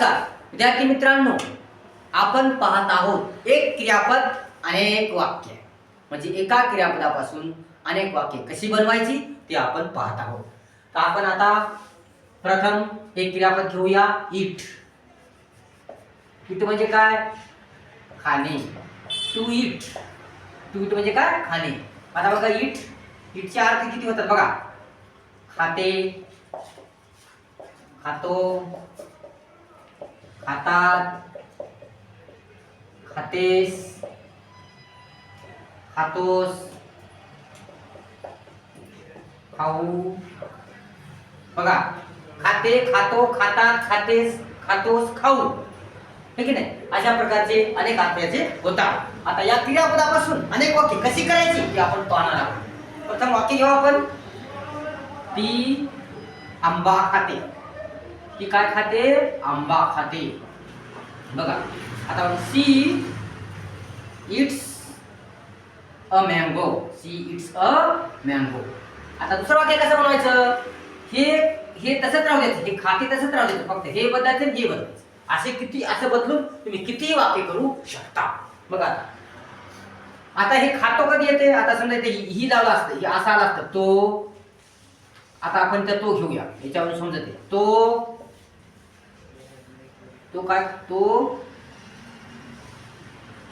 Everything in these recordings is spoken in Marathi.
नमस्कार विद्यार्थी मित्रांनो, आपण पाहत आहोत एक क्रियापद अनेक वाक्य, म्हणजे एका क्रियापदापासून अनेक वाक्य कशी बनवायची ते आपण पाहत आहोत. तर आपण आता प्रथम एक क्रियापद घेऊया. ईट. ईट म्हणजे काय? खाणे. To eat. टू ईट म्हणजे काय? खाणे. आता बघा, ईट ईटचे अर्थ किती होतात बघा. खाते, खातो, खातात, खातेस, खातोस, खाऊ. बघा, खाते, खातो, खातात, खातेस, खातोस, खाऊ. हे की नाही? अशा प्रकारचे अनेक अर्थ याचे होतात. आता या क्रियापदापासून अनेक वाक्य कशी करायची ते आपण पाहणार आहोत. प्रथम वाक्य घेऊ आपण. ती आंबा खाते. ती काय खाते? आंबा खाते. बघा, आता see it's a mango. See it's a mango. आता दुसरं वाक्य कसं बनवायचं? हे तसंच राहू द्यायचं. हे खाते तसंच राहू द्यायचं. फक्त हे बदलायचं, हे बदलायचं. असे किती, असं बदलून तुम्ही कितीही वाक्य करू शकता. बघा, आता हे खातो कधी येते? आता समजा इथे ही लावलं असतं, हे असं आलं असतं तो. आता आपण त्या तो घेऊया, याच्यावरून समजते. तो काय? तो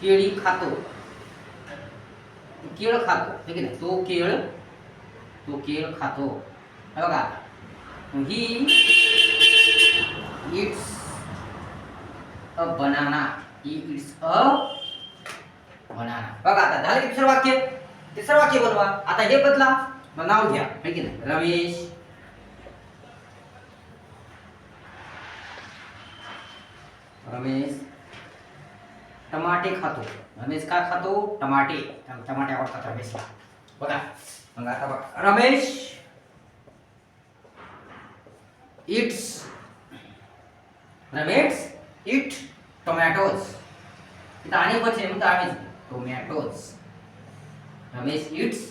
केळी खातो. केळ खातो, ठीक आहे ना? तो केळ खातो. बघा, ही इट्स अ बनाना. ही इट्स अ बनाना. बघा, आता झालं दुसरं वाक्य. तिसरं वाक्य बनवा. आता हे बदला, मग नाव घ्या, ठीक आहे ना? रमेश टमाटे खातो. रमेश काय खातो? टमाटे. टमाटे आवडतात रमेशला. बघा, मग आता बघा, रमेश इट टोमॅटोज. इथं अनेक वचन म्हणतो आम्ही टोमॅटोज. Ramesh it's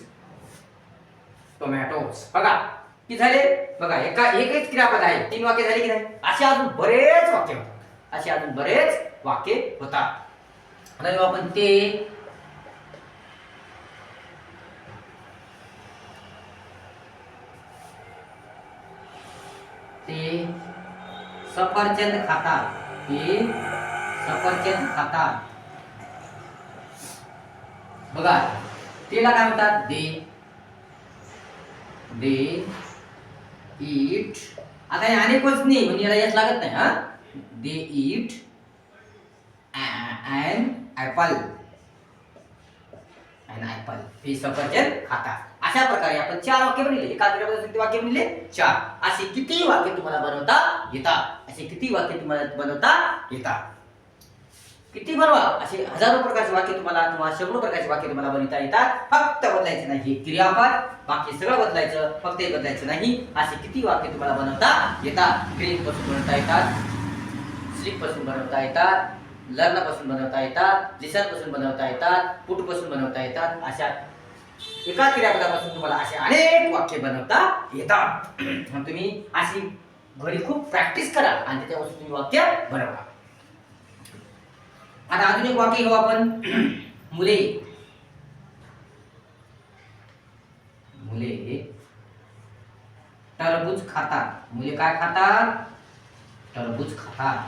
tomatoes. बघा किती झाले? बघा, एकच क्रियापद आहे, 3 वाक्य झाली की नाही? असे अजून बरेच वाक्य होतात. आता जेव्हा आपण ते सफरचंद खातात. ते सफरचंद खातात. बघा, तेला काय म्हणतात? दे ईट. आता हे अनेक वचनी म्हणजे याला यश लागत नाही. हा, दे ईट an apple. हे सफरचंद खातात. अशा प्रकारे आपण 4 वाक्य बनवले. एका क्रियापदाचे किती वाक्य बनवले? 4. असे किती वाक्य तुम्हाला बनवता येतात? किती बनवा? असे हजारो प्रकारचे वाक्य तुम्हाला, किंवा शेकडो प्रकारचे वाक्य तुम्हाला बनवता येतात. फक्त बदलायचे नाही हे क्रियापद, बाकी सगळं बदलायचं, फक्त हे बदलायचं नाही. असे किती वाक्य तुम्हाला बनवता येतात? ग्रीन पासून बनवता येतात, स्लीप पासून बनवता येतात, लर्न पासून बनवता येतात, लिसन पासून बनवता येतात, पुट पासून बनवता येतात. अशा एका क्रियापदापासून तुम्हाला असे अनेक वाक्य बनवता येतात. तुम्ही अशी घरी खूप प्रॅक्टिस करा आणि त्याच्यापासून तुम्ही वाक्य बनवा. आता अजून एक वाक्य घेऊ आपण. मुले टरबूज खातात. मुले काय खातात? टरबूज खातात.